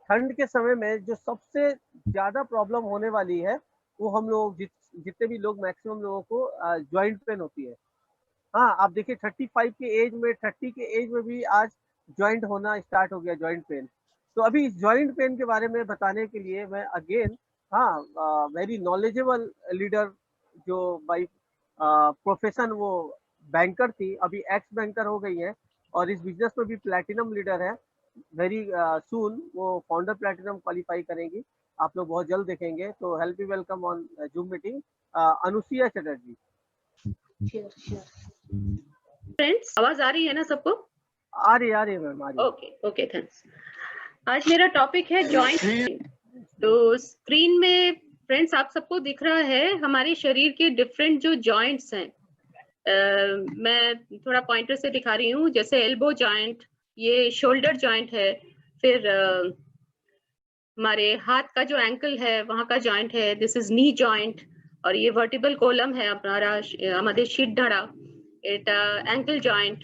ठंड के समय में जो सबसे ज्यादा प्रॉब्लम होने वाली है वो हम लोग जितने भी लोग मैक्सिमम लोगों को जॉइंट पेन होती है। हाँ, आप देखिए 35 के एज में 30 के एज में भी आज जॉइंट होना स्टार्ट हो गया, जॉइंट पेन। तो अभी इस जॉइंट पेन के बारे में बताने के लिए मैं अगेन, हाँ, वेरी नॉलेजेबल लीडर जो बाई प्रोफेशन वो बैंकर थी, अभी एक्स बैंकर हो गई है और इस बिजनेस में भी प्लैटिनम लीडर है। वेरी सून वो फाउंडर प्लैटिनम क्वालिफाई करेंगी, आप लोग बहुत जल्द देखेंगे। तो help you welcome on zoom meeting Anusuiya Chatterjee. Friends, आवाज आ रही है ना सबको? आ रही है मैम, आ रही है। Okay okay, thanks. आज मेरा टॉपिक है जॉइंट। तो स्क्रीन में फ्रेंड्स आप सबको दिख रहा है हमारे शरीर के डिफरेंट जो जॉइंट्स हैं। मैं थोड़ा पॉइंटर से दिखा रही हूँ, जैसे एल्बो जॉइंट, ये शोल्डर जॉइंट है, फिर हमारे हाथ का जो एंकल है वहां का जॉइंट है, दिस इज नी जॉइंट। और ये वर्टिबल कॉलम है हमारा, हमारे शीट ढाड़ा, এটা অ্যাঙ্কেল জয়েন্ট,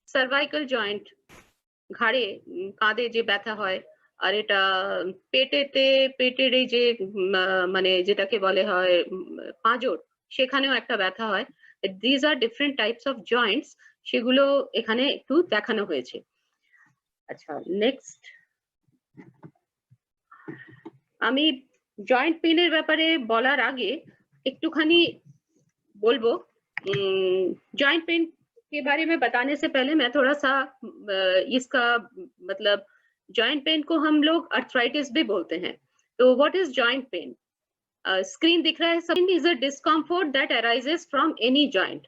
সার্ভাইকাল জয়েন্ট, ঘাড়ে কাঁধে যে ব্যথা হয়, আর এটা পেটের এই যে মানে যেটাকে বলে হয় পাঁজর, সেখানেও একটা ব্যথা হয়। These are different types of Joints, সেগুলো এখানে একটু দেখানো হয়েছে। আচ্ছা, নেক্সট আমি জয়েন্ট পেনের ব্যাপারে বলার আগে একটুখানি बोलबो। जॉइंट पेन के बारे में बताने से पहले मैं थोड़ा सा इसका मतलब, जॉइंट पेन को हम लोग अर्थराइटिस भी बोलते हैं। तो what is joint pain? Screen दिख रहा है सब। Is a discomfort that arises from any joint.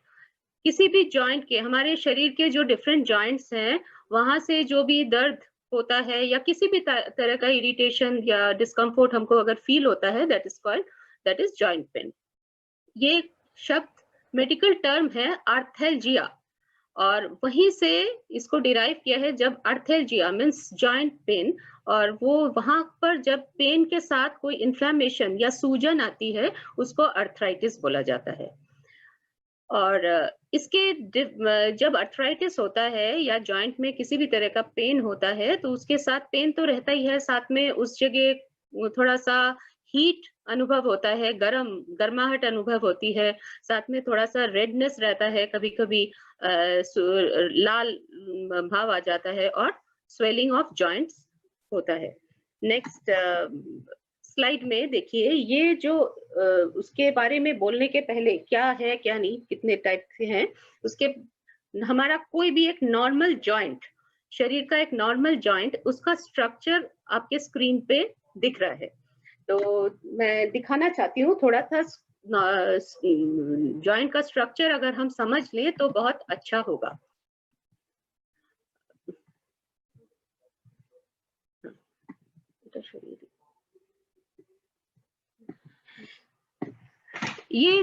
किसी भी जॉइंट के, हमारे शरीर के जो डिफरेंट जॉइंट्स हैं वहां से जो भी दर्द होता है या किसी भी तरह का इरिटेशन या डिस्कम्फर्ट हमको अगर फील होता है, दैट इज जॉइंट पेन। ये शब्द मेडिकल टर्म है आर्थेल्जिया, और वहीं से इसको डिराइव किया है जब आर्थेल्जिया मीन्स जॉइंट पेन, और वो वहां पर जब पेन के साथ कोई इन्फ्लेमेशन या सूजन आती है उसको अर्थराइटिस बोला जाता है। और इसके जब अर्थराइटिस होता है या जॉइंट में किसी भी तरह का पेन होता है तो उसके साथ पेन तो रहता ही है, साथ में उस जगह थोड़ा सा हीट अनुभव होता है, गर्माहट अनुभव होती है, साथ में थोड़ा सा रेडनेस रहता है, कभी कभी लाल भाव आ जाता है, और स्वेलिंग ऑफ जॉइंट्स होता है। नेक्स्ट स्लाइड में देखिए, ये जो उसके बारे में बोलने के पहले क्या है क्या नहीं, कितने टाइप के हैं उसके, हमारा कोई भी एक नॉर्मल जॉइंट, शरीर का एक नॉर्मल जॉइंट, उसका स्ट्रक्चर आपके स्क्रीन पे दिख रहा है। तो मैं दिखाना चाहती हूँ थोड़ा सा जॉइंट का स्ट्रक्चर, अगर हम समझ लें तो बहुत अच्छा होगा। ये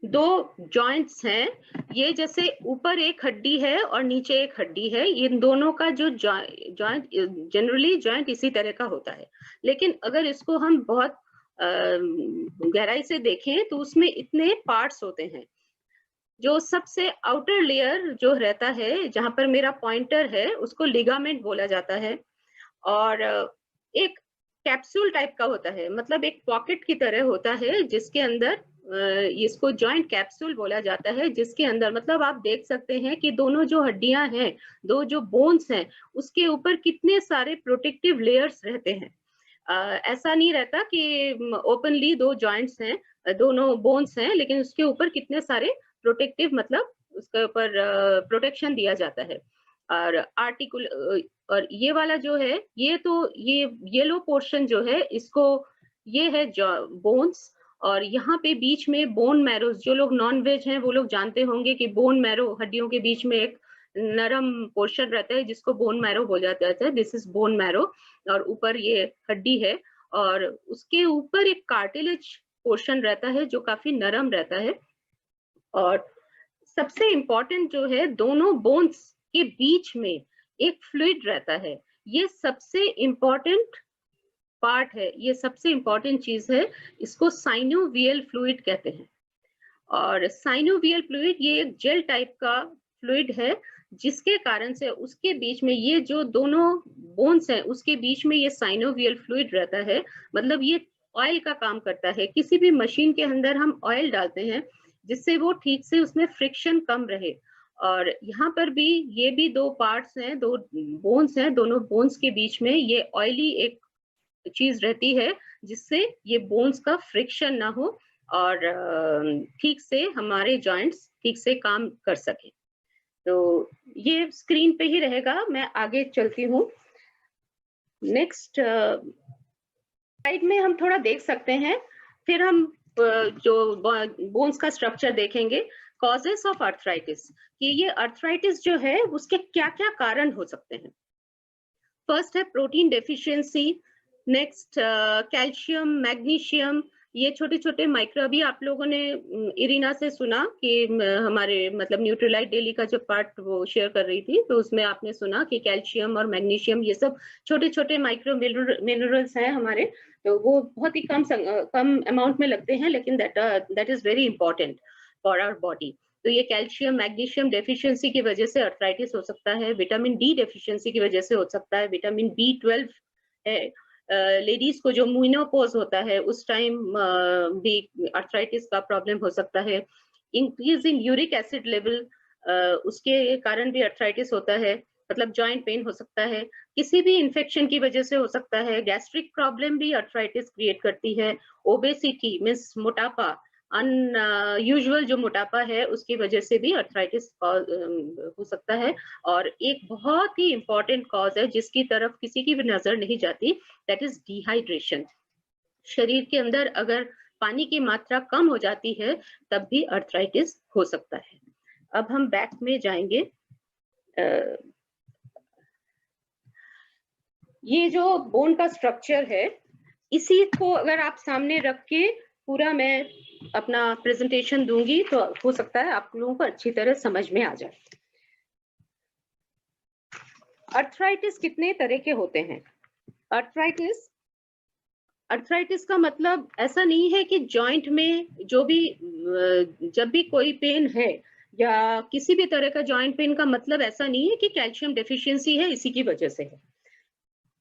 दो जॉइंट्स हैं, ये जैसे ऊपर एक हड्डी है और नीचे एक हड्डी है, इन दोनों का जो जॉइंट, जनरली जॉइंट इसी तरह का होता है, लेकिन अगर इसको हम बहुत गहराई से देखें तो उसमें इतने पार्ट्स होते हैं। जो सबसे आउटर लेयर जो रहता है, जहां पर मेरा पॉइंटर है, उसको लिगामेंट बोला जाता है, और एक कैप्सूल टाइप का होता है, मतलब एक पॉकेट की तरह होता है, जिसके अंदर इसको जॉइंट कैप्सूल बोला जाता है, जिसके अंदर मतलब आप देख सकते हैं कि दोनों जो हड्डियां हैं, दो जो बोन्स हैं, उसके ऊपर कितने सारे प्रोटेक्टिव लेयर्स रहते हैं। ऐसा नहीं रहता कि ओपनली दो जॉइंट्स हैं, दोनों बोन्स हैं, लेकिन उसके ऊपर कितने सारे प्रोटेक्टिव, मतलब उसके ऊपर प्रोटेक्शन दिया जाता है। और आर्टिकुल, और ये वाला जो है, ये तो ये येलो पोर्शन जो है, इसको ये है बोन्स, और यहाँ पे बीच में बोन मैरो, जो लोग नॉन वेज हैं वो लोग जानते होंगे कि बोन मैरो, हड्डियों के बीच में एक नरम पोर्शन रहता है जिसको बोन मैरो बोला जाता है, दिस इज बोन मैरो, और ऊपर ये हड्डी है, और उसके ऊपर एक कार्टिलेज पोर्शन रहता है जो काफी नरम रहता है। और सबसे इम्पोर्टेंट जो है, दोनों बोन्स के बीच में एक फ्लूइड रहता है, ये सबसे इम्पोर्टेंट पार्ट है, ये सबसे इम्पोर्टेंट चीज है, इसको साइनोवियल फ्लूइड कहते हैं। और साइनोवियल फ्लूइड ये एक जेल टाइप का फ्लूइड है, जिसके कारण से उसके बीच में ये जो दोनों बोन्स है उसके बीच में ये साइनोवियल फ्लूइड रहता है, मतलब ये ऑयल का काम करता है। किसी भी मशीन के अंदर हम ऑयल डालते हैं जिससे वो ठीक से उसमें फ्रिक्शन कम रहे। और यहाँ पर भी ये भी दो पार्ट्स हैं, दो बोन्स हैं, दोनों बोन्स के बीच में ये ऑयली एक चीज रहती है जिससे ये बोन्स का फ्रिक्शन ना हो और ठीक से हमारे जॉइंट्स ठीक से काम कर सके। तो ये स्क्रीन पे ही रहेगा, मैं आगे चलती हूँ। नेक्स्ट स्लाइड में हम थोड़ा देख सकते हैं, फिर हम जो बोन्स का स्ट्रक्चर देखेंगे। कॉजेस ऑफ अर्थराइटिस, कि ये अर्थराइटिस जो है उसके क्या क्या कारण हो सकते हैं। फर्स्ट है protein deficiency, next calcium, magnesium, ये छोटे छोटे माइक्रो, अभी आप लोगों ने इरीना से सुना कि हमारे मतलब न्यूट्रीलाइट डेली का जो पार्ट वो शेयर कर रही थी, तो उसमें आपने सुना कि कैल्शियम और मैग्नीशियम ये सब छोटे छोटे माइक्रो मिनरल्स हैं हमारे, तो वो बहुत ही कम अमाउंट में लगते हैं, लेकिन that is very important for our body. तो ये कैल्शियम मैग्नीशियम डेफिशिएंसी की वजह से अर्थराइटिस हो सकता है। विटामिन डी डेफिशिएंसी की वजह से हो सकता है। विटामिन B12 है, लेडीज को जो मेनोपॉज होता है उस टाइम भी अर्थराइटिस का प्रॉब्लम हो सकता है। Increase in uric acid level, उसके कारण भी अर्थराइटिस होता है, मतलब जॉइंट पेन हो सकता है। किसी भी इन्फेक्शन की वजह से हो सकता है। गैस्ट्रिक प्रॉब्लम भी अर्थराइटिस क्रिएट करती है। ओबेसिटी मीन्स मोटापा, अनयूजुअल जो मोटापा है उसकी वजह से भी अर्थराइटिस हो सकता है। और एक बहुत ही इंपॉर्टेंट कॉज है जिसकी तरफ किसी की भी नजर नहीं जाती, दैट इज डिहाइड्रेशन। शरीर के अंदर अगर पानी की मात्रा कम हो जाती है तब भी अर्थराइटिस हो सकता है। अब हम बैक में जाएंगे। ये जो बोन का स्ट्रक्चर है, इसी को अगर आप सामने रख के पूरा मैं अपना प्रेजेंटेशन दूंगी तो हो सकता है आप लोगों को अच्छी तरह समझ में आ जाए। अर्थराइटिस कितने तरह के होते हैं? अर्थराइटिस का मतलब ऐसा नहीं है कि जॉइंट में जो भी जब भी कोई पेन है या किसी भी तरह का जॉइंट पेन का मतलब ऐसा नहीं है कि कैल्शियम डेफिशिएंसी है इसी की वजह से है।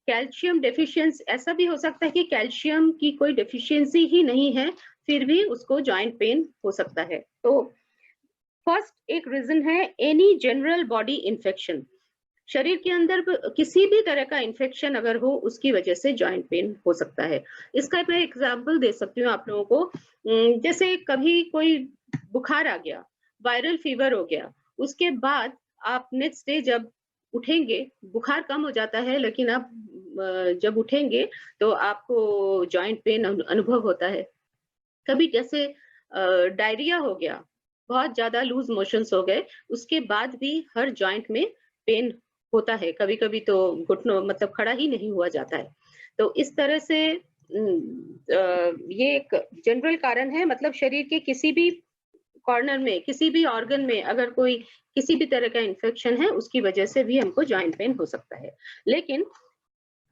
कैल्शियम डेफिशिएंसी, ऐसा भी हो सकता है कि कैल्शियम की कोई डेफिशिएंसी ही नहीं है फिर भी उसको जॉइंट पेन हो सकता है। तो फर्स्ट एक रीजन है एनी जनरल बॉडी इन्फेक्शन, शरीर के अंदर किसी भी तरह का इन्फेक्शन अगर हो उसकी वजह से जॉइंट पेन हो सकता है। इसका मैं एग्जांपल दे सकती हूँ आप लोगों को। जैसे कभी कोई बुखार आ गया, वायरल फीवर हो गया, उसके बाद आप नेक्स्ट डे जब उठेंगे, बुखार कम हो जाता है लेकिन आप जब उठेंगे तो आपको जॉइंट पेन अनुभव होता है। कभी जैसे डायरिया हो गया, बहुत ज्यादा लूज मोशंस हो गए, उसके बाद भी हर जॉइंट में पेन होता है। कभी कभी तो घुटनों मतलब खड़ा ही नहीं हुआ जाता है। तो इस तरह से ये एक जनरल कारण है, मतलब शरीर के किसी भी कॉर्नर में, किसी भी ऑर्गन में अगर कोई किसी भी तरह का इन्फेक्शन है उसकी वजह से भी हमको जॉइंट पेन हो सकता है। लेकिन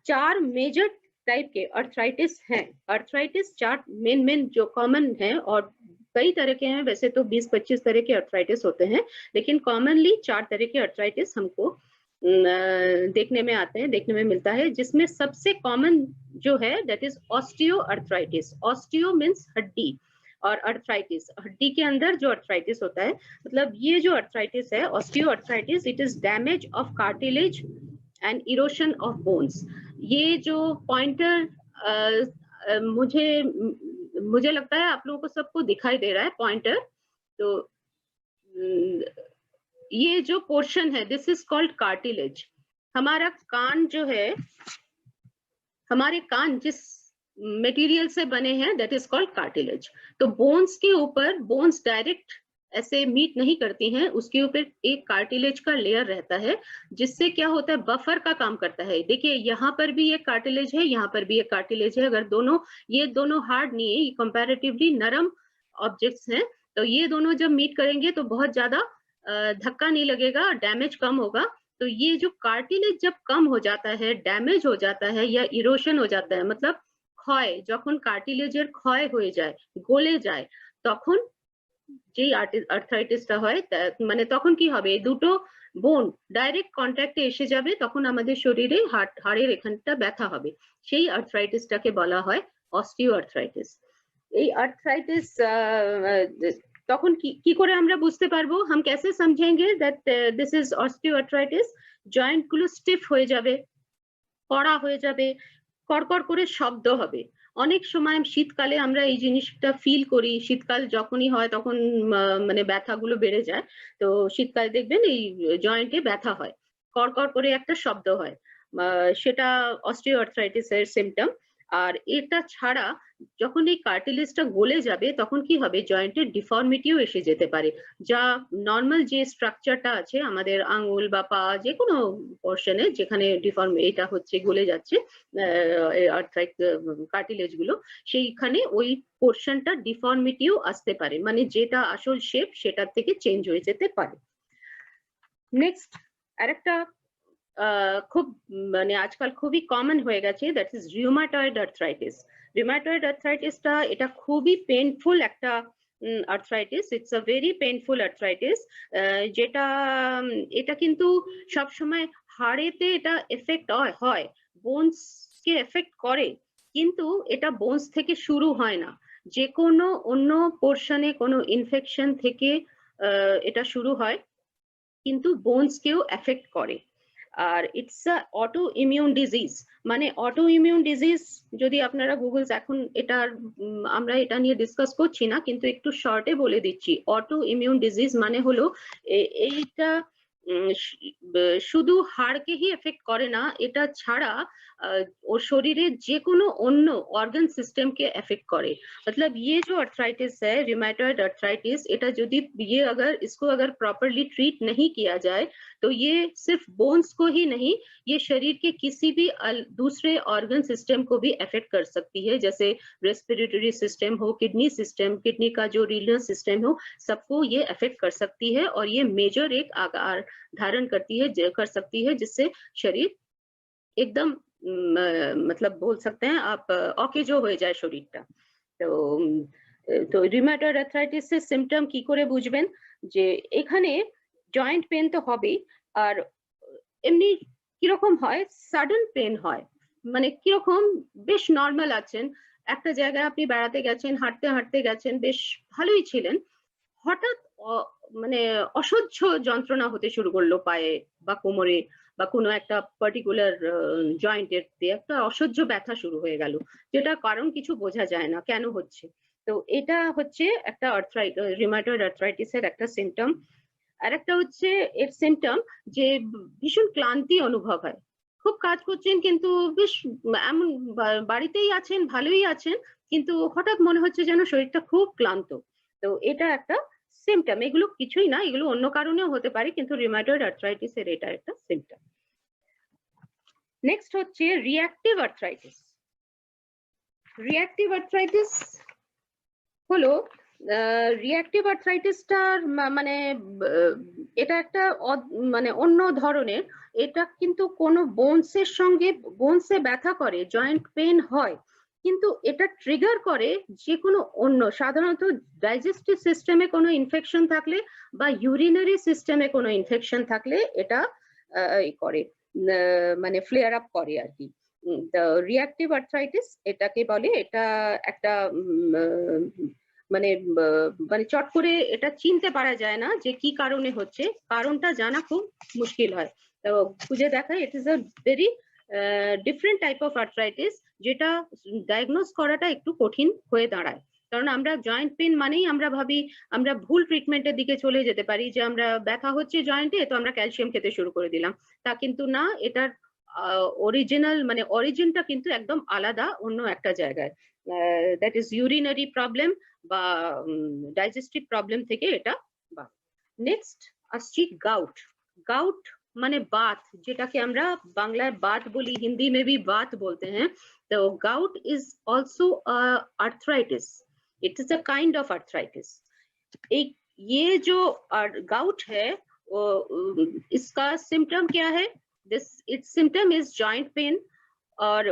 4 मेजर टाइप के अर्थराइटिस हैं। अर्थराइटिस 4 मेन जो कॉमन है, और कई तरह के हैं, वैसे तो 20-25 तरह के अर्थराइटिस होते हैं, लेकिन कॉमनली 4 तरह के अर्थराइटिस हमको देखने में आते हैं, देखने में मिलता है, जिसमें सबसे कॉमन जो है that is osteo arthritis. Osteo means हड्डी, और अर्थराइटिस हड्डी के अंदर जो अर्थराइटिस होता है, मतलब ये जो अर्थराइटिस है osteo arthritis, it is damage of cartilage and erosion of bones. ये जो पॉइंटर मुझे लगता है आप लोगों को सबको दिखाई दे रहा है पॉइंटर, तो ये जो पोर्शन है दिस इज कॉल्ड कार्टिलेज। हमारा कान जो है, हमारे कान जिस मटेरियल से बने हैं दैट इज कॉल्ड कार्टिलेज। तो बोन्स के ऊपर, बोन्स डायरेक्ट ऐसे मीट नहीं करती हैं, उसके ऊपर एक कार्टिलेज का लेयर रहता है जिससे क्या होता है, बफर का काम करता है। देखिए यहाँ पर भी एक कार्टिलेज है, यहाँ पर भी एक कार्टिलेज है। अगर दोनों, ये दोनों हार्ड नहीं है, ये कंपैरेटिवली नरम ऑब्जेक्ट्स हैं, तो ये दोनों जब मीट करेंगे तो बहुत ज्यादा धक्का नहीं लगेगा, डैमेज कम होगा। तो ये जो कार्टिलेज जब कम हो जाता है, डैमेज हो जाता है या इरोशन हो जाता है, मतलब ক্ষয়, যখন কার্টিলেজের ক্ষয় হয়ে যায়, গলে যায়, তখন যেই আর্থ্রাইটিসটা হয় মানে তখন কি হবে, দুটো বোন ডাইরেক্ট কন্ট্যাক্টে এসে যাবে, তখন আমাদের শরীরে হাড়ের এখানটা ব্যথা হবে, সেই আর্থ্রাইটিসটাকে বলা হয় অস্টিও আর্থ্রাইটিস। এই আর্থ্রাইটিস তখন কি করে আমরা বুঝতে পারবো, हम कैसे समझेंगे that this is osteoarthritis? Joint গুলো স্টিফ হয়ে যাবে, কড়া হয়ে যাবে, কড়কড় করে শব্দ হবে। অনেক সময় শীতকালে আমরা এই জিনিসটা ফিল করি, শীতকাল যখনই হয় তখন মানে ব্যথাগুলো বেড়ে যায়। তো শীতকালে দেখবেন এই জয়েন্টে ব্যথা হয়, কড়কড় করে একটা শব্দ হয়, সেটা অস্টিওআর্থ্রাইটিসের সিম্পটম। আর এটা ছাড়া যখন এই কার্টিলেজটা গলে যাবে তখন কি হবে, জয়েন্টের ডিফর্মিটিও এসে যেতে পারে, যা নর্মাল যে স্ট্রাকচারটা আছে আমাদের আঙ্গুল বা পা যে কোনো পোর্শনে যেখানে এটা হচ্ছে গলে যাচ্ছে কার্টিলেজ গুলো, সেইখানে ওই পোর্শনটা ডিফর্মিটিও আসতে পারে, মানে যেটা আসল শেপ সেটার থেকে চেঞ্জ হয়ে যেতে পারে। নেক্সট আরেকটা খুব মানে আজকাল খুবই কমন হয়ে গেছে, that is rheumatoid arthritis. Rheumatoid আর্থ্রাইটিসটা এটা খুবই পেইনফুল একটা arthritis, it's a very painful arthritis, যেটা এটা কিন্তু সবসময় হাড়েতে এটা এফেক্ট হয়, বোনস কে এফেক্ট করে, কিন্তু এটা বোনস থেকে শুরু হয় না, যে কোনো অন্য পোর্শনে কোনো ইনফেকশন থেকে এটা শুরু হয়, কিন্তু বোনস কেও এফেক্ট করে। আর it's a autoimmune disease, মানে অটো ইমিউন ডিজিজ যদি আপনারা গুগল, এখন এটা আমরা এটা নিয়ে ডিসকাস করছি না, কিন্তু একটু শর্টে বলে দিচ্ছি, অটো ইমিউন ডিজিজ মানে হলো এইটা শুধু হাড়কেই এফেক্ট করে না, এটা ছাড়া ওর শরীরের যে কোনো অন্য অর্গান সিস্টেমকে এফেক্ট করে। मतलब ये जो अर्थराइटिस है, रिमेटॉइड अर्थराइटिस, এটা যদি इसको अगर प्रॉपरली ट्रीट नहीं किया जाए तो ये सिर्फ बोन्स को ही नहीं, ये शरीर के किसी भी दूसरे ऑर्गन सिस्टम को भी अफेक्ट कर सकती है, जैसे रेस्पिरेटरी सिस्टम हो, किडनी सिस्टम, किडनी का जो रीनल सिस्टम हो, सबको ये अफेक्ट कर सकती है, और ये मेजर एक आकार धारण कर सकती है, जिससे शरीर एकदम मतलब बोल सकते हैं आप অকেজো হয়ে যায় শরীরটা। তো রিউমাটয়েড আর্থ্রাইটিসের সিম্পটম কি করে বুঝবেন, যে এখানে জয়েন্ট পেন তো হবেই, আর এমনি কিরকম হয়, সাডেন পেন হয়, মানে কিরকম, বেশ নর্মাল আছেন, একটা জায়গায় আপনি বেড়াতে গেছেন, হাঁটতে হাঁটতে গেছেন, বেশ ভালোই ছিলেন, হঠাৎ মানে অসহ্য যন্ত্রণা হতে শুরু করলো পায়ে বা কোমরে বা কোনো একটা পার্টিকুলার জয়েন্টের একটা অসহ্য ব্যথা শুরু হয়ে গেল, যেটা কারণ কিছু বোঝা যায় না কেন হচ্ছে। তো এটা হচ্ছে একটা রিউমাটয়েড আর্থ্রাইটিসের একটা সিম্পটম। আর একটা হচ্ছে এর সিম্পটম যে ভীষণ ক্লান্তি অনুভব হয়, খুব কাজ করছেন কিন্তু বেশ এমন বাড়িতেই আছেন, ভালোই আছেন, কিন্তু হঠাৎ মনে হচ্ছে যেন শরীরটা খুব ক্লান্ত। তো এটা একটা সিম্পটম, এগুলো কিছুই না, এগুলো অন্য কারণেও হতে পারে, কিন্তু রিউমাটয়েড আর্থ্রাইটিসের এটা একটা সিম্পটম। নেক্সট হচ্ছে রিঅ্যাক্টিভ আর্থ্রাইটিস। রিঅ্যাক্টিভ আর্থ্রাইটিস হলো রিঅ্যাক্টিভ আর্থ্রাইটিসটার মানে এটা একটা মানে অন্য ধরনের, এটা কিন্তু কোনো বোনসের সঙ্গে, বোনসে ব্যথা করে, জয়েন্ট পেন হয়, কিন্তু এটা ট্রিগার করে যে কোনো অন্য, সাধারণত ডাইজেস্টিভ সিস্টেমে কোনো ইনফেকশন থাকলে বা ইউরিনারি সিস্টেমে কোনো ইনফেকশন থাকলে এটা করে, মানে ফ্লেয়ার আপ করে আর কি। রিঅ্যাক্টিভ আর্থ্রাইটিস এটাকে বলে, এটা একটা মানে মানে চট করে এটা চিনতে পারা যায় না যে কি কারণে হচ্ছে, কারণটা জানা খুব মুশকিল হয়, তো খুঁজে দেখা, it is a very different type of arthritis, যেটা ডায়াগনোজ করাটা একটু কঠিন হয়ে দাঁড়ায়, কারণ আমরা জয়েন্ট পেন মানেই আমরা ভাবি, আমরা ভুল ট্রিটমেন্টের দিকে চলে যেতে পারি, যে আমরা ব্যথা হচ্ছে জয়েন্টে তো আমরা ক্যালসিয়াম খেতে শুরু করে দিলাম, তা কিন্তু না, এটার অরিজিনাল মানে অরিজিনটা কিন্তু একদম আলাদা, অন্য একটা জায়গায়, দ্যাট ইজ ইউরিনারি প্রবলেম বা ডাইজেস্টিভ প্রবলেম থেকে এটা। নেক্সট আসছি গাউট। গাউট মানে বাত, যেটাকে আমরা বাংলায় বাত বলি, হিন্দি में भी बात बोलते हैं, तो gout is also a arthritis, it is a kind of arthritis। ये जो गाउट है इसका सिम्टम क्या है, its symptom is joint pain और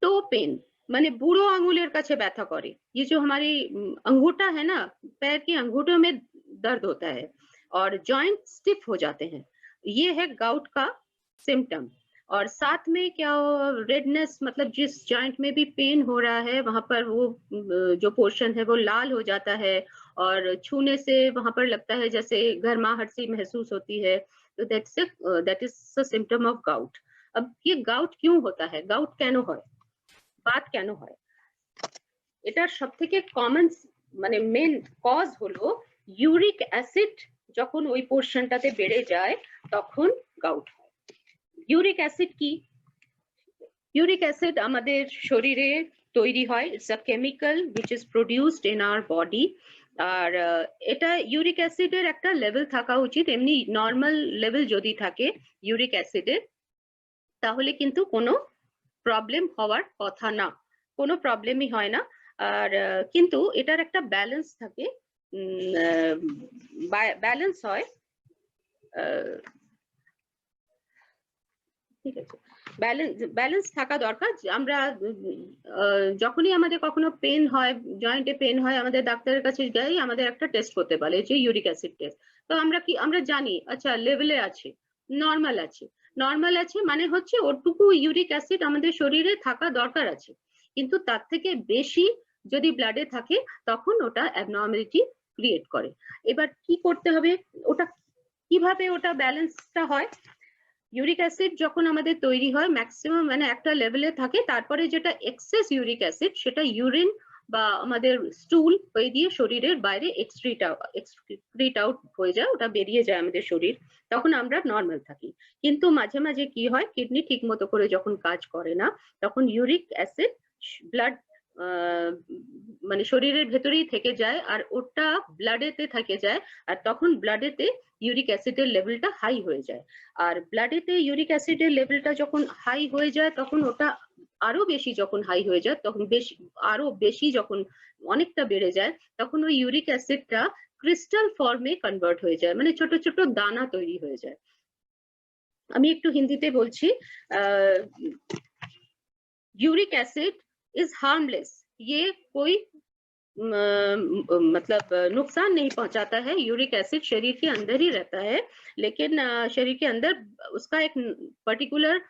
toe pain, মানে বুড়ো আঙুলের কাছে ব্যথা করে। ये जो हमारी अंगूठा है ना, पैर के अंगूठों में दर्द होता है और जॉइंट स्टिफ हो जाते हैं। ये है गाउट का सिम्पटम। और साथ में क्या रेडनेस, मतलब जिस जॉइंट में भी पेन हो रहा है वहां पर वो जो पोर्शन है वो लाल हो जाता है और छूने से वहां पर लगता है जैसे गर्माहट सी महसूस होती है। तो that is a symptom of gout. अब ये गाउट क्यों होता है, गाउट কেন হয়, বাত কেন হয়? এটার সবথেকে কমন মানে মেন কজ হলো ইউরিক অ্যাসিড যখন ওই পোরশনটাতে বেড়ে যায় তখন গাউট হয়। ইউরিক অ্যাসিড কি? ইউরিক অ্যাসিড আমাদের শরীরে তৈরি হয়, it's a chemical which is produced in our body. আর এটা ইউরিক অ্যাসিডের একটা লেভেল থাকা উচিত, এমনি নর্মাল লেভেল যদি থাকে ইউরিক অ্যাসিডের তাহলে কিন্তু কোনো প্রবলেম হওয়ার কথা না, কোনো প্রবলেমই হয় না। আর কিন্তু এটার একটা ব্যালেন্স থাকে, ব্যালেন্স হয়, ঠিক আছে, ব্যালেন্স থাকা দরকার। আমরা যখনই আমাদের কখনো পেন হয়, জয়েন্টে পেন হয়, আমাদের ডাক্তারের কাছে গিয়ে আমাদের একটা টেস্ট করতে বলে যে ইউরিক অ্যাসিড টেস্ট। তো আমরা জানি আচ্ছা লেভেলে আছে, নর্মাল আছে, নর্মাল আছে মানে হচ্ছে ওটুকু ইউরিক অ্যাসিড আমাদের শরীরে থাকা দরকার আছে, কিন্তু তার থেকে বেশি যদি ব্লাডে থাকে তখন ওটা অ্যাবনর্মালিটি ক্রিয়েট করে। এবার কি করতে হবে, ওটা কিভাবে ওটা ব্যালেন্সটা হয়? ইউরিক অ্যাসিড যখন আমাদের তৈরি হয় ম্যাক্সিমাম মানে একটা লেভেলে থাকে, তারপরে যেটা এক্সেস ইউরিক অ্যাসিড সেটা ইউরিন বা আমাদের স্টুল হয়ে দিয়ে শরীরের বাইরে এক্সক্রিট আউট হয়ে যায়, ওটা বেরিয়ে যায় আমাদের শরীর, তখন আমরা নর্মাল থাকি। কিন্তু মাঝে মাঝে কি হয়, কিডনি ঠিক মতো করে যখন কাজ করে না তখন ইউরিক অ্যাসিড ব্লাড মানে শরীরের ভেতরেই থেকে যায় আর ওটা ব্লাডেতে থেকে যায়, আর তখন ব্লাডেতে ইউরিক অ্যাসিডের লেভেলটা হাই হয়ে যায়। আর ব্লাডেতে ইউরিক অ্যাসিডের লেভেলটা যখন হাই হয়ে যায় তখন ওটা আরো বেশি, যখন হাই হয়ে যায় তখন আরো বেশি যখন অনেকটা বেড়ে যায় তখন ওই ইউরিক অ্যাসিডটা ক্রিস্টাল ফর্মে কনভার্ট হয়ে যায়, মানে ছোট ছোট দানা তৈরি হয়ে যায়। আমি একটু হিন্দিতে বলছি। यूरिक एसिड इज हार्मलेस, ये कोई मतलब नुकसान नहीं पहुंचाता है। यूरिक एसिड शरीर के अंदर ही रहता है, लेकिन शरीर के अंदर उसका एक पर्टिकुलर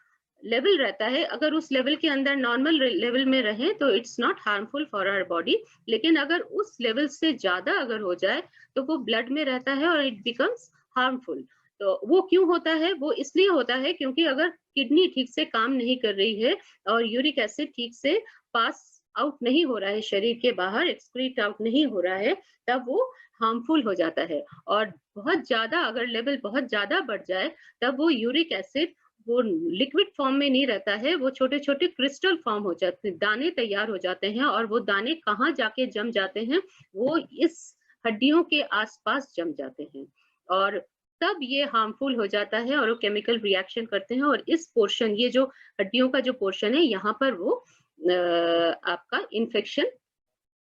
लेवल रहता है। अगर उस लेवल के अंदर नॉर्मल लेवल में रहे तो it's not harmful for our body, लेकिन अगर उस लेवल से ज्यादा अगर हो जाए तो वो ब्लड में रहता है और इट बिकम्स हार्मफुल। तो वो क्यों होता है? वो इसलिए होता है क्योंकि अगर किडनी ठीक से काम नहीं कर रही है और यूरिक एसिड ठीक से पास आउट नहीं हो रहा है, शरीर के बाहर एक्सक्रीट आउट नहीं हो रहा है, तब वो हार्मफुल हो जाता है। और बहुत ज्यादा अगर लेवल बहुत ज्यादा बढ़ जाए तब वो यूरिक एसिड वो लिक्विड फॉर्म में नहीं रहता है, वो छोटे छोटे क्रिस्टल फॉर्म हो जाते हैं, दाने तैयार हो जाते हैं, और वो दाने कहाँ जाके जम जाते हैं, वो इस हड्डियों के आसपास जम जाते हैं और तब ये हार्मफुल हो जाता है और वो केमिकल रिएक्शन करते हैं और इस पोर्शन, ये जो हड्डियों का जो पोर्शन है यहाँ पर वो आपका इन्फेक्शन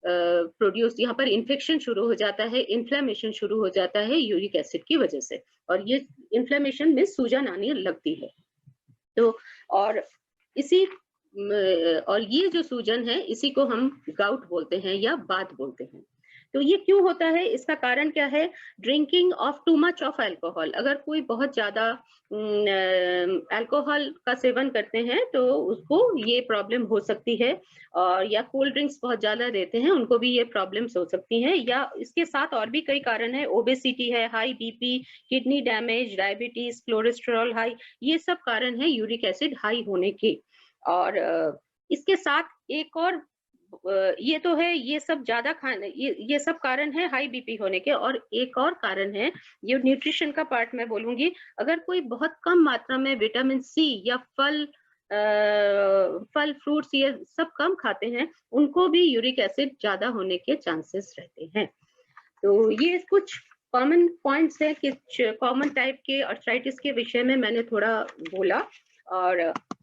प्रोड्यूस, यहाँ पर इन्फेक्शन शुरू हो जाता है, इन्फ्लेमेशन शुरू हो जाता है यूरिक एसिड की वजह से, और ये इन्फ्लेमेशन में सूजन आने लगती है। तो और ये जो सूजन है इसी को हम गाउट बोलते हैं या बात बोलते हैं। तो ये क्यों होता है, इसका कारण क्या है? Drinking of too much of alcohol. अगर कोई बहुत ज्यादा अल्कोहल का सेवन करते हैं तो उसको ये प्रॉब्लम हो सकती है, और या कोल्ड ड्रिंक्स बहुत ज्यादा देते हैं उनको भी ये प्रॉब्लम्स हो सकती हैं, या इसके साथ और भी कई कारण है, ओबेसिटी है, high BP, kidney damage, diabetes, cholesterol high, ये सब कारण है यूरिक एसिड हाई होने के। और इसके साथ एक और ये तो है, ये सब ज्यादा खाने, ये सब कारण है हाई बीपी होने के, और एक और कारण है, ये न्यूट्रिशन का पार्ट मैं बोलूंगी, अगर कोई बहुत कम मात्रा में विटामिन सी या फल फ्रूट्स ये सब कम खाते हैं उनको भी यूरिक एसिड ज्यादा होने के चांसेस रहते हैं। तो ये कुछ कॉमन पॉइंट्स है, कुछ कॉमन टाइप के आर्थराइटिस के विषय में मैंने थोड़ा बोला, और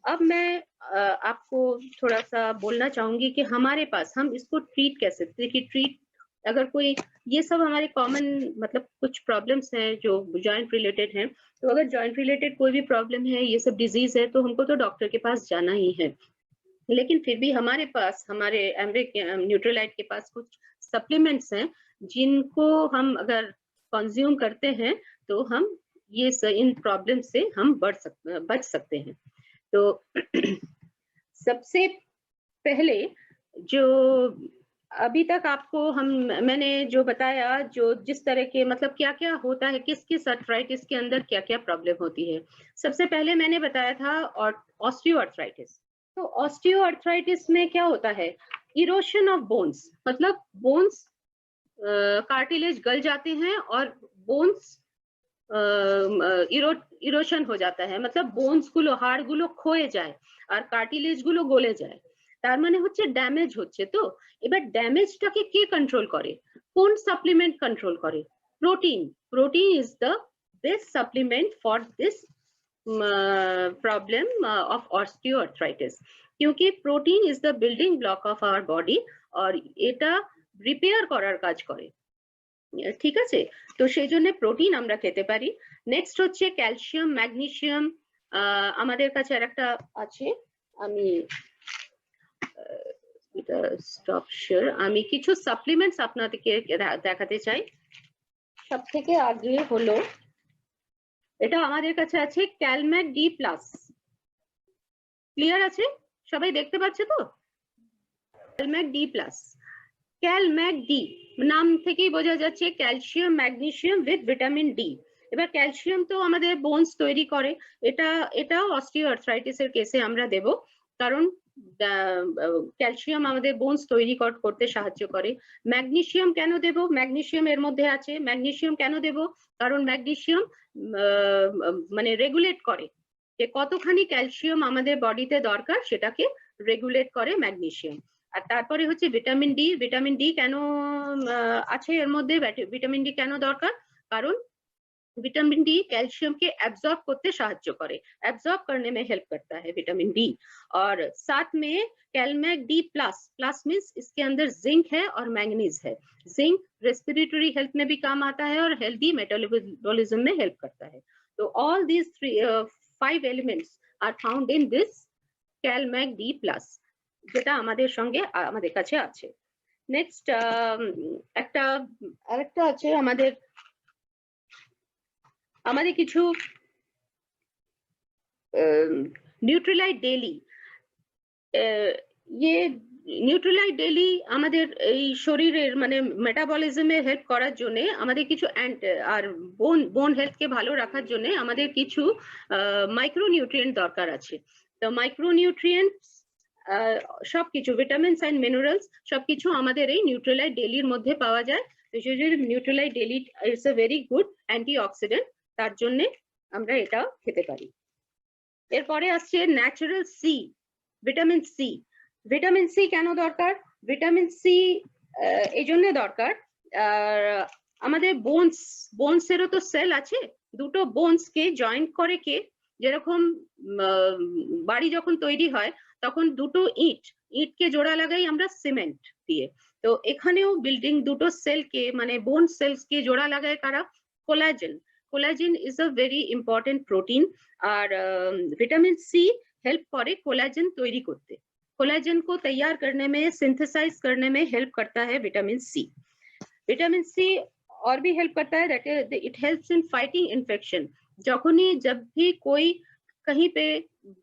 अब मैं आपको थोड़ा सा बोलना चाहूंगी कि हमारे पास हम इसको ट्रीट कैसे, देखिए ट्रीट अगर कोई, ये सब हमारे कॉमन मतलब कुछ प्रॉब्लम्स हैं जो जॉइंट रिलेटेड हैं, तो अगर जॉइंट रिलेटेड कोई भी प्रॉब्लम है, ये सब डिजीज है, तो हमको तो डॉक्टर के पास जाना ही है। लेकिन फिर भी हमारे पास, हमारे एमरिक न्यूट्रलाइट के पास कुछ सप्लीमेंट्स हैं जिनको हम अगर कंज्यूम करते हैं तो हम ये इन प्रॉब्लम से हम बच सकते हैं। तो सबसे पहले जो अभी तक आपको मैंने जो बताया, जो जिस तरह के मतलब क्या क्या होता है, किस आर्थराइटिस के अंदर क्या क्या प्रॉब्लम होती है। सबसे पहले मैंने बताया था ऑस्टियोआर्थराइटिस। तो ऑस्टियोआर्थराइटिस में क्या होता है, इरोशन ऑफ बोन्स, मतलब बोन्स कार्टिलेज गल जाते हैं और बोन्स ইরোশন हो जाता है, मतलब বোনস গুলো, হাড় গুলো ক্ষয়ে যায় আর কার্টিলেজ গুলো গলে যায়, তার মানে হচ্ছে ড্যামেজ হচ্ছে। তো এবার ড্যামেজটাকে কে কন্ট্রোল করে, কোন সাপ্লিমেন্ট কন্ট্রোল করে? Protein. Protein is the best supplement for this problem of osteoarthritis, क्योंकि protein is the building block of our body और এটা রিপেয়ার করার কাজ করে, ঠিক আছে? তো সেই জন্য প্রোটিন আমরা খেতে পারি। নেক্সট হচ্ছে ক্যালসিয়াম, ম্যাগনেসিয়াম। আমাদের কাছে আরেকটা আছে, আমি এটা স্টপ শেয়ার, আমি কিছু সাপ্লিমেন্টস আপনাদেরকে দেখাতে চাই। সবথেকে আগে হলো এটা আমাদের কাছে আছে ক্যালম্যাক ডি প্লাস। ক্লিয়ার আছে? সবাই দেখতে পাচ্ছে তো? ক্যালম্যাক ডি প্লাস, ক্যালম্যাক ডি নাম থেকেই বোঝা যাচ্ছে calcium magnesium with vitamin D. এবার ক্যালসিয়াম তো আমাদের বোনস তৈরি করে, এটাও অস্টিওআর্থ্রাইটিস এর কেসে আমরা দেব, কারণ ক্যালসিয়াম আমাদের বোনস তৈরি করতে সাহায্য করে। ম্যাগনেসিয়াম কেন দেব? ম্যাগনেসিয়াম এর মধ্যে আছে। ম্যাগনেসিয়াম কেন দেব? কারণ ম্যাগনেসিয়াম মানে রেগুলেট করে যে কতখানি ক্যালসিয়াম আমাদের বডিতে দরকার, সেটাকে রেগুলেট করে ম্যাগনেসিয়াম। আর তারপরে হচ্ছে ভিটামিন ডি। ভিটামিন ডি কেন আছে এর মধ্যে? ভিটামিন ডি কেন দরকার? কারণ विटामिन डी कैल्शियम के एब्जॉर्ब करते साहाय्य करे, एब्जॉर्ब करने में हेल्प करता है विटामिन डी। और साथ में कैलमैक डी प्लस, प्लस मीन्स इसके अंदर जिंक है और मैंगनीज है। जिंक रेस्पिरेटरी हेल्थ में भी काम आता है और हेल्दी मेटाबॉलिज्म में हेल्प करता है। तो all these 5 elements are found in this Calmac D plus, যেটা আমাদের সঙ্গে আমাদের কাছে আছে। নেক্সট আরেকটা আছে আমাদের কিছু নিউট্রিলাইট ডেইলি। ये নিউট্রিলাইট ডেইলি আমাদের এই শরীরের মানে মেটাবলিজমে হেল্প করার জন্য, আমাদের কিছু আর বোন হেলথকে ভালো রাখার জন্য আমাদের কিছু মাইক্রোনিউট্রিয়েন্ট দরকার আছে। তো মাইক্রোনিউট্রিয়েন্টস সবকিছু, ভিটামিনস এন্ড মিনারেলস সবকিছু আমাদের এই নিউট্রিলাইট ডেইলির মধ্যে পাওয়া যায়। তো সেই জন্য Nutrilite daily it's a very good antioxidant, তার জন্য আমরা এটা খেতে পারি। এরপরে আসছে natural C, vitamin C. Vitamin C কেন দরকার? ভিটামিন সি এই জন্য দরকার, আমাদের বোনসেরও তো সেল আছে, দুটো বোনসকে জয়েন্ট করে কে, যেরকম বাড়ি যখন তৈরি হয় তখন দুটো ইটকে জোড়া লাগাই আমরা সিমেন্ট দিয়ে, তো এখানেও বিল্ডিং দুটো সেলকে মানে বোন সেলসকে জোড়া লাগায় কারা? Collagen. Collagen is a very important protein, আর विटामिन सी हेल्प करे कोलाजन तैयारी करते। कोलाजन को तैयार करने में, सिंथेसाइज करने में हेल्प करता है विटामिन सी। विटामिन सी और भी हेल्प करता है, that it helps in fighting infection. जब भी कोई कहीं पे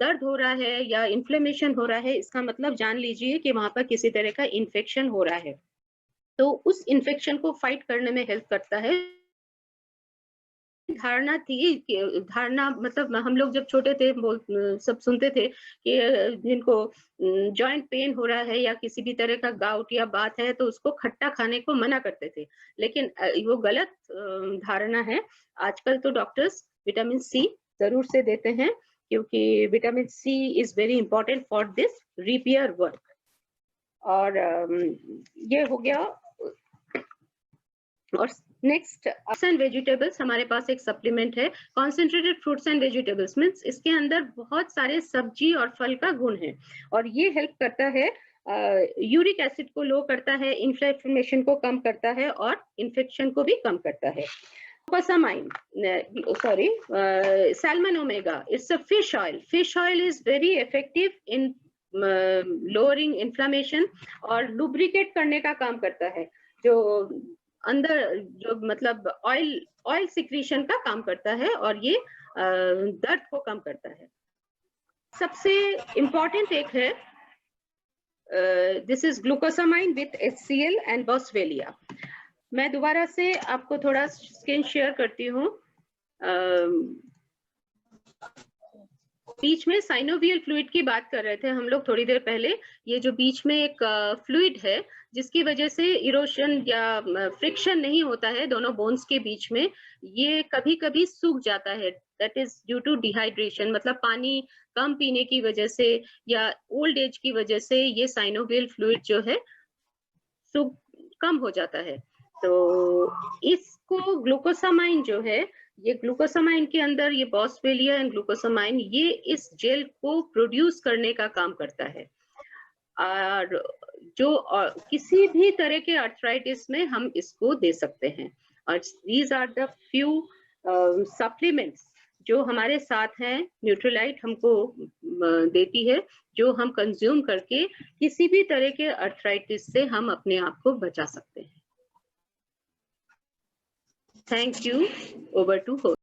दर्द हो रहा है या इन्फ्लेमेशन हो रहा है, इसका मतलब जान लीजिए कि वहां पर किसी तरह का इन्फेक्शन हो रहा है, तो उस इन्फेक्शन को फाइट करने में हेल्प करता है। धारणा मतलब हम लोग जब छोटे थे सब सुनते थे कि जिनको जॉइंट पेन हो रहा है या किसी भी तरह का गाउट या बात है तो उसको खट्टा खाने को मना करते थे, लेकिन वो गलत धारणा है। आजकल तो डॉक्टर्स विटामिन सी जरूर से देते हैं, क्योंकि vitamin C is very important for this repair work. और ये हो गया। और नेक्स्ट फ्रूट्स एंड वेजिटेबल्स, हमारे पास एक सप्लीमेंट है concentrated fruits and vegetables, means इसके अंदर बहुत सारे सब्जी और फल का गुण है, और ये हेल्प करता है यूरिक एसिड को लो करता है, इन्फ्लेमेशन को कम करता है और इन्फेक्शन को भी कम करता है। Salmon omega, it's a fish oil. Fish oil is very effective in lowering inflammation और लुब्रिकेट करने का काम करता है, जो अंदर जो मतलब ऑयल सिक्रीशन का काम करता है, और ये दर्द को कम करता है। सबसे इम्पोर्टेंट एक है, this is glucosamine with HCl and boswellia. मैं दोबारा से आपको थोड़ा स्क्रीन शेयर करती हूँ। बीच में साइनोवियल फ्लूइड की बात कर रहे थे हम लोग थोड़ी देर पहले। ये जो बीच में एक फ्लूइड है जिसकी वजह से इरोशन या फ्रिक्शन नहीं होता है दोनों बोन्स के बीच में, ये कभी कभी सूख जाता है। That is due to dehydration, मतलब पानी कम पीने की वजह से या ओल्ड एज की वजह से ये साइनोवियल फ्लूइड जो है सूख कम हो जाता है। तो इसको ग्लूकोसामाइन जो है, ये ग्लूकोसामाइन के अंदर ये बॉसवेलिया एंड ग्लूकोसामाइन ये इस जेल को प्रोड्यूस करने का काम करता है। और जो किसी भी तरह के आर्थराइटिस में हम इसको दे सकते हैं। और these are the few supplements जो हमारे साथ हैं, न्यूट्रीलाइट हमको देती है, जो हम कंज्यूम करके किसी भी तरह के आर्थराइटिस से हम अपने आप को बचा सकते हैं। Thank you. Over to host.